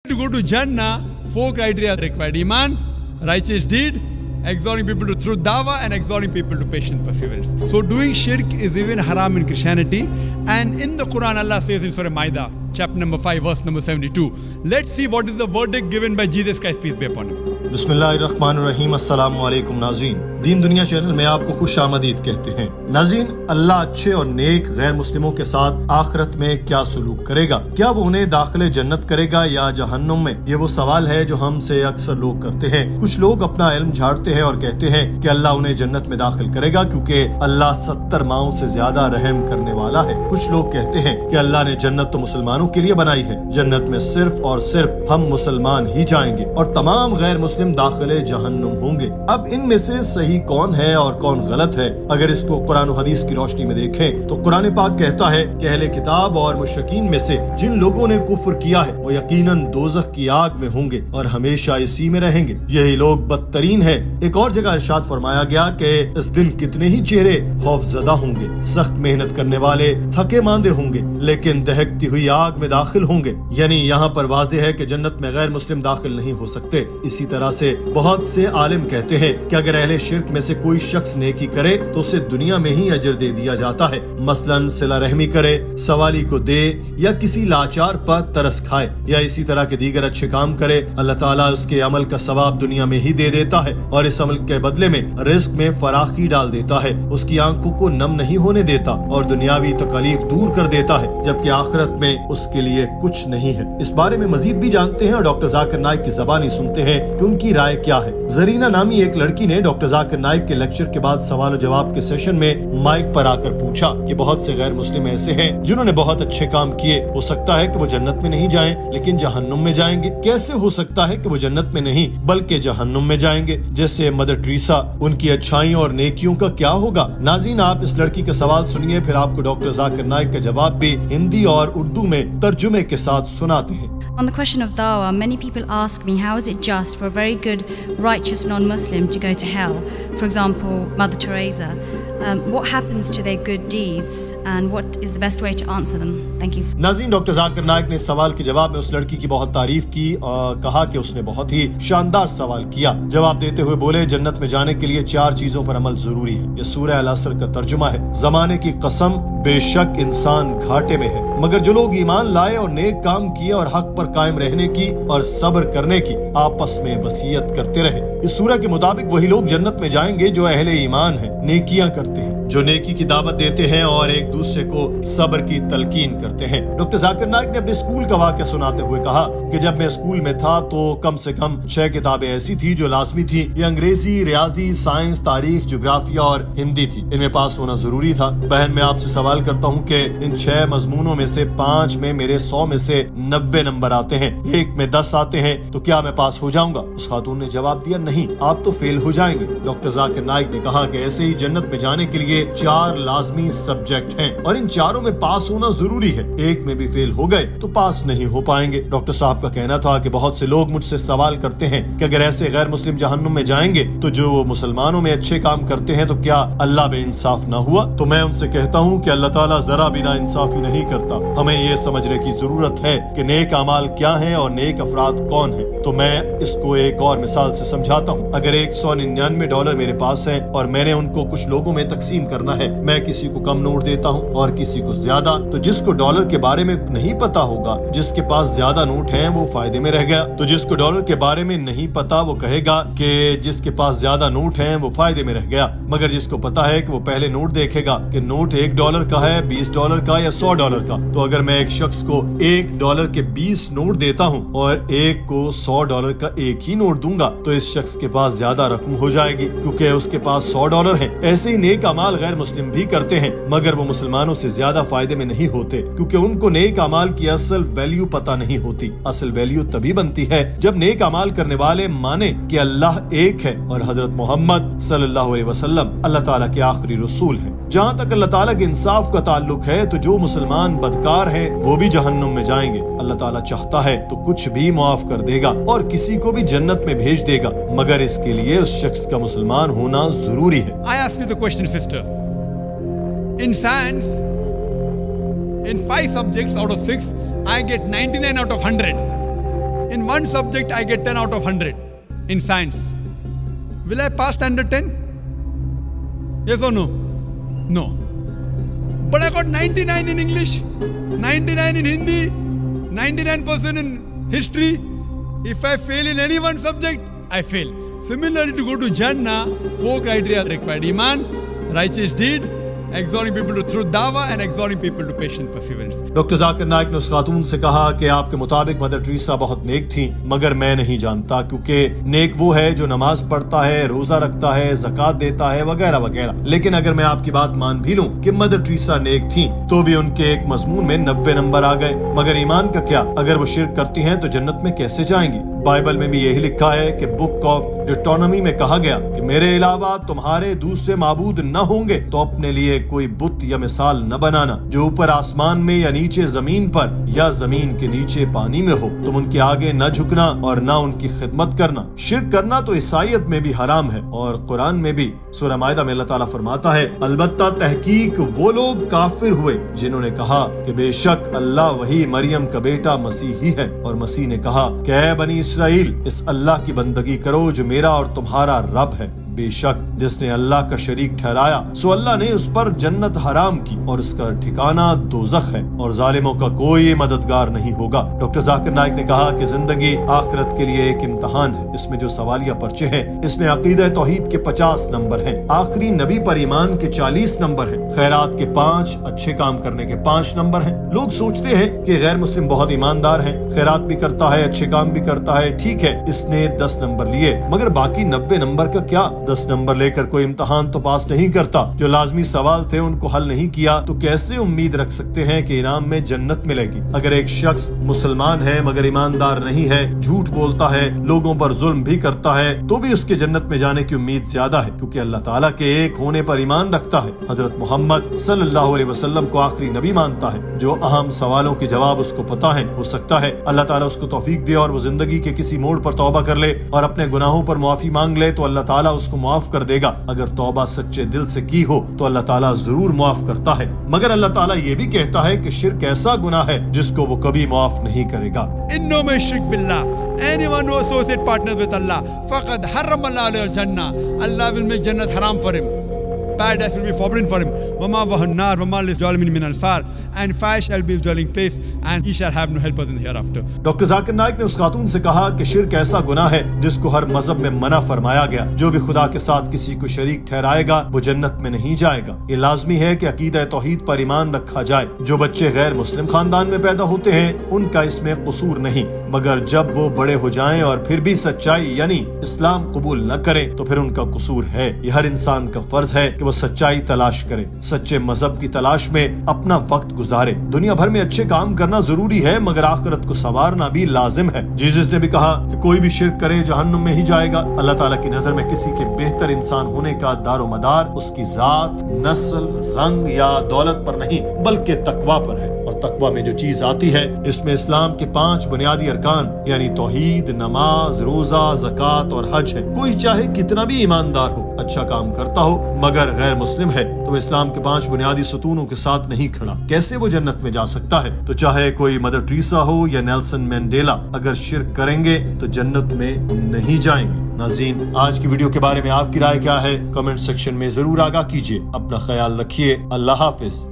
To go to Jannah, 4 criteria are required: Iman, righteous deed, exhorting people to truth dawah, and exhorting people to patient perseverance. So doing shirk is even haram in Christianity. And in the Quran, Allah says in Surah Maida, chapter number 5, verse number 72. Let's see what is the verdict given by Jesus Christ, peace be upon him. बिस्मिल्लाहिर्रहमानिर्रहीम, अस्सलामु अलैकुम नाज़रीन। दीन दुनिया channel में आपको खुश आमदीद कहते हैं। नाज़रीन, अल्लाह अच्छे और नेक गैर मुस्लिमों के साथ आखिरत में क्या सलूक करेगा? क्या वो उन्हें दाखिले जन्नत करेगा या जहन्नुम में? ये वो सवाल है जो हमसे अक्सर लोग करते हैं। कुछ लोग अपना इल्म झाड़ते हैं और कहते हैं कि अल्लाह उन्हें जन्नत में दाखिल करेगा क्योंकि अल्लाह 70 माओं से ज्यादा रहम करने वाला है। कुछ लोग कहते हैं कि अल्लाह ने जन्नत तो मुसलमानों के लिए बनाई है, जन्नत में सिर्फ और सिर्फ हम मुसलमान ही जाएंगे और तमाम गैर मुस्लिम दाखिले जहन्नुम होंगे। अब इनमें से सही कौन है और कौन गलत है? अगर इसको कुरान और हदीस की रोशनी में देखें तो कुरान पाक कहता है कि अहले किताब और मुशरिकीन में से जिन लोगों ने कुफ्र किया है वो यकीनन दोज़ख की आग में होंगे और हमेशा इसी में रहेंगे। यही लोग बदतरीन हैं। एक और जगह इरशाद फरमाया गया कि इस दिन कितने ही चेहरे खौफजदा होंगे, सख्त मेहनत करने वाले थके मांदे होंगे लेकिन दहकती हुई आग में दाखिल होंगे। यानी यहाँ पर वाज़ेह है कि जन्नत में गैर मुस्लिम दाखिल नहीं हो सकते। इसी तरह से बहुत से आलिम कहते हैं कि अगर अहले शिर्क में से कोई शख्स नेकी करे तो उसे दुनिया में ही अजर दे दिया जाता है। मसलन सिला रहमी करे, सवाली को दे या किसी लाचार पर तरस खाए या इसी तरह के दीगर अच्छे काम करे, अल्लाह ताला उसके अमल का सवाब दुनिया में ही दे देता है और इस अमल के बदले में रिस्क में फराखी डाल देता है, उसकी आंखों को नम नहीं होने देता और दुनियावी तकलीफ दूर कर देता है, जबकि आखिरत में उसके लिए कुछ नहीं है। इस बारे में मजीद भी जानते हैं और डॉक्टर जाकिर नाइक की ज़बानी सुनते हैं कि उनकी राय क्या है। जरीना नामी एक लड़की ने डॉक्टर जाकिर नाइक के लेक्चर के बाद सवाल और जवाब के सेशन में माइक पर आकर पूछा कि बहुत से गैर मुस्लिम ऐसे हैं जिन्होंने बहुत अच्छे काम किए, हो सकता है कि वो जन्नत में नहीं जाएं लेकिन जहन्नुम में जाएंगे। कैसे हो सकता है कि वो जन्नत में नहीं बल्कि जहन्नुम में जाएंगे? जैसे मदर टेरेसा, उनकी अच्छाइयों और नेकियों का क्या होगा? नाज़रीन, आप इस लड़की का सवाल सुनिए, फिर आपको डॉक्टर जाकिर नाइक का जवाब भी हिंदी और उर्दू में तर्जुमे के साथ सुनाते हैं। On the question of dawah, many people ask me, how is it just for a very good, righteous non-Muslim to go to hell? For example, Mother Teresa. What happens to their good deeds and what is the best way to answer them? Thank you. नाज़रीन, doctor Zakir Naik ने सवाल के जवाब में उस लड़की की बहुत तारीफ की और कहा कि उसने बहुत ही शानदार सवाल किया। जवाब देते हुए बोले, जन्नत में जाने के लिए 4 चीजों पर अमल जरूरी है। ये सूरह अल-असर का तर्जुमा है। ज़माने की कसम, बेशक इंसान घाटे में है, मगर जो लोग ईमान लाए और नेक काम किए और हक पर कायम रहने की और सब्र करने की आपस में वसीयत करते रहे। इस सूरह के मुताबिक वही लोग जन्नत में जाएंगे जो अहले ईमान हैं, नेकियां करते हैं, जो नेकी की दावत देते हैं और एक दूसरे को सब्र की तलकीन करते हैं। डॉक्टर जाकिर नाइक ने अपने स्कूल का वाक़या सुनाते हुए कहा कि जब मैं स्कूल में था तो कम से कम 6 किताबें ऐसी थी जो लाजमी थी। ये अंग्रेजी, रियाजी, साइंस, तारीख, ज्योग्राफिया और हिंदी थी। इनमें पास होना जरूरी था। बहन, मैं आपसे सवाल करता हूँ कि इन 6 मजमूनों में से 5 में मेरे 100 में से 90 नंबर आते हैं, 1 में 10 आते हैं, तो क्या मैं पास हो जाऊंगा? उस खातून ने जवाब दिया, नहीं, आप तो फेल हो जाएंगे। डॉक्टर जाकिर नाइक ने कहा कि ऐसे ही जन्नत में जाने के लिए 4 लाजमी सब्जेक्ट हैं और इन चारों में पास होना जरूरी है। एक में भी फेल हो गए तो पास नहीं हो पाएंगे। डॉक्टर साहब का कहना था कि बहुत से लोग मुझसे सवाल करते हैं कि अगर ऐसे गैर मुस्लिम जहन्नुम में जाएंगे तो जो मुसलमानों में अच्छे काम करते हैं तो क्या अल्लाह बेइंसाफ ना हुआ? तो मैं उनसे कहता हूँ कि अल्लाह ताला जरा भी ना इंसाफी नहीं करता। हमें ये समझने की जरूरत है कि नेक अमाल क्या है और नेक अफराद कौन है। तो मैं इसको एक और मिसाल से समझाता हूँ। अगर $199 मेरे पास है और मैंने उनको कुछ लोगों में तकसीम करना है, मैं किसी को कम नोट देता हूँ और किसी को ज्यादा, तो जिसको डॉलर के बारे में नहीं पता होगा, जिसके पास ज्यादा नोट हैं वो फायदे में रह गया। तो जिसको डॉलर के बारे में नहीं पता वो कहेगा कि जिसके पास ज्यादा नोट हैं वो फायदे में रह गया। मगर जिसको पता है कि वो पहले नोट देखेगा कि नोट $1 का है, $20 का या $100 का, तो अगर मैं एक शख्स को $1 के 20 नोट देता हूँ और एक को $100 का एक ही नोट दूंगा तो इस शख्स के पास ज्यादा रकम हो जाएगी क्योंकि उसके पास $100 है। ऐसे ही नेक अमाल गैर मुस्लिम भी करते हैं मगर वो मुसलमानों से ज्यादा फायदे में नहीं होते क्योंकि उनको नेक अमाल की असल वैल्यू पता नहीं होती। असल वैल्यू तभी बनती है जब नेक अमाल करने वाले माने कि अल्लाह एक है और हजरत मोहम्मद सल्लल्लाहु अलैहि वसल्लम अल्लाह ताला के आखिरी रसूल हैं। जहाँ तक अल्लाह ताला के इंसाफ का ताल्लुक है तो जो मुसलमान बदकार हैं वो भी जहन्नुम में जाएंगे। अल्लाह ताला चाहता है तो कुछ भी माफ कर देगा और किसी को भी जन्नत में भेज देगा, मगर इसके लिए उस शख्स का मुसलमान होना जरूरी है। I ask you the question, sister. In science, in 5 subjects out of 6, I get 99 out of 100. in one subject I get 10 out of 100 in science. Will I pass standard 10? Yes or no? No. But I got 99 in English, 99 in Hindi, 99% in history. If I fail in any one subject, I fail. Similarly, to go to Jannah, 4 criteria are required: Iman, righteous deed, exhorting people to truth dawah, and exhorting people to patient perseverance. Doctor Zakir Naik ने उस खातून से कहा कि आपके मुताबिक mother Teresa बहुत नेक थी, मगर मैं नहीं जानता, क्योंकि नेक वो है जो नमाज पढ़ता है, रोजा रखता है, ज़कात देता है, वगैरह वगैरह। लेकिन अगर मैं आपकी बात मान भी लूं कि मदर टेरेसा नेक थी, तो भी उनके एक मजमून में 90 नंबर आ गए। मगर ईमान का क्या? अगर वो शिर्क करती हैं तो जन्नत में कैसे जाएंगी? बाइबल में भी यही लिखा है कि बुक ऑफ डिटोनॉमी में कहा गया कि मेरे अलावा तुम्हारे दूसरे माबूद न होंगे, तो अपने लिए कोई बुत या मिसाल न बनाना, जो ऊपर आसमान में या नीचे जमीन पर या जमीन के नीचे पानी में हो। तुम उनके आगे न झुकना और न उनकी खिदमत करना। शिर्क करना तो ईसाईयत में भी हराम है, और कुरान में भी सूरह माइदा में अल्लाह ताला फरमाता है, अलबत्ता तहकीक वो लोग काफिर हुए जिन्होंने कहा कि बेशक अल्लाह वही मरियम का बेटा मसीह ही है। और मसीह ने कहा कि ऐ बनी इसराइल, इस अल्लाह की बंदगी करो जो मेरा और तुम्हारा रब है। बेशक जिसने अल्लाह का शरीक ठहराया, सो अल्लाह ने उस पर जन्नत हराम की और उसका ठिकाना दोज़ख है, और जालिमों का कोई मददगार नहीं होगा। डॉक्टर जाकिर नाइक ने कहा कि जिंदगी आखिरत के लिए एक इम्तिहान है। इसमें जो सवालिया पर्चे हैं, इसमें अकीदा तौहीद के 50 नंबर हैं, आखिरी नबी पर ईमान के 40 नंबर हैं, खैरात के 5, अच्छे काम करने के 5 नंबर हैं। लोग सोचते हैं कि गैर मुस्लिम बहुत ईमानदार है, खैरात भी करता है, अच्छे काम भी करता है, ठीक है, इसने 10 नंबर लिए, मगर बाकी 90 नंबर का क्या? 10 नंबर लेकर कोई इम्तिहान तो पास नहीं करता, जो लाजमी सवाल थे उनको हल नहीं किया, तो कैसे उम्मीद रख सकते हैं कि इनाम में जन्नत मिलेगी? अगर एक शख्स मुसलमान है मगर ईमानदार नहीं है, झूठ बोलता है, लोगों पर जुल्म भी करता है, तो भी उसके जन्नत में जाने की उम्मीद ज्यादा है, क्योंकि अल्लाह ताला के एक होने पर ईमान रखता है। हजरत मोहम्मद सल्लल्लाहु अलैहि वसल्लम को आखिरी नबी मानता है। जो अहम सवालों के जवाब उसको पता है, हो सकता है अल्लाह ताला उसको तौफीक दे और वो जिंदगी के किसी मोड़ पर तौबा कर ले और अपने गुनाहों पर मुआफी मांग ले, तो अल्लाह ताला उसको माफ कर देगा। अगर तौबा सच्चे दिल से की हो तो अल्लाह ताला जरूर माफ करता है। मगर अल्लाह ताला ये भी कहता है कि शिर्क ऐसा गुनाह है जिसको वो कभी माफ नहीं करेगा। Inno may shirk billah. Anyone who associate partners with Allah, faqad harrama Allahu al-jannah. Allah will make Jannat haram for him. Paradise will be forbidden for him. Wama wahannar, wama lis-zalimin min ansar, and fire shall be his dwelling place, and he shall have no helper in the hereafter. Doctor Zakir Naik ने उस खातून से कहा कि शिर्क ऐसा गुनाह है जिसको हर मजहब में मना फरमाया गया। जो भी खुदा के साथ किसी को शरीक ठहराएगा वो जन्नत में नहीं जाएगा। ये लाजमी है कि अकीदा तौहीद पर ईमान रखा जाए। जो बच्चे गैर मुस्लिम खानदान में पैदा होते हैं उनका इसमें कसूर नहीं, मगर जब वो बड़े हो जाएं और फिर भी सच्चाई यानी इस्लाम कबूल न करें तो फिर उनका कसूर है। ये हर इंसान का फर्ज है कि वो सच्चाई तलाश करे, सच्चे मजहब की तलाश में अपना वक्त गुजारे। दुनिया भर में अच्छे काम करना जरूरी है, मगर आखिरत को संवारना भी लाजिम है। जीसस ने भी कहा कि कोई भी शिर्क करे जहन्नुम में ही जाएगा। अल्लाह ताला की नजर में किसी के बेहतर इंसान होने का दारोमदार उसकी जात, नस्ल, रंग या दौलत पर नहीं बल्कि तकवा पर है। और तकवा में जो चीज आती है इसमें इस्लाम के 5 बुनियादी अरकान यानी तौहीद, नमाज, रोजा, ज़कात और हज है। कोई चाहे कितना भी ईमानदार हो, अच्छा काम करता हो, मगर गैर मुस्लिम है तो इस्लाम के 5 बुनियादी सतूनों के साथ नहीं खड़ा, कैसे वो जन्नत में जा सकता है? तो चाहे कोई मदर टेरेसा हो या नेल्सन मंडेला, अगर शिर्क करेंगे तो जन्नत में नहीं जाएंगे। नाज़रीन, आज की वीडियो के बारे में आपकी राय क्या है? कमेंट सेक्शन में जरूर आगाह कीजिए। अपना ख्याल रखिए। अल्लाह हाफिज।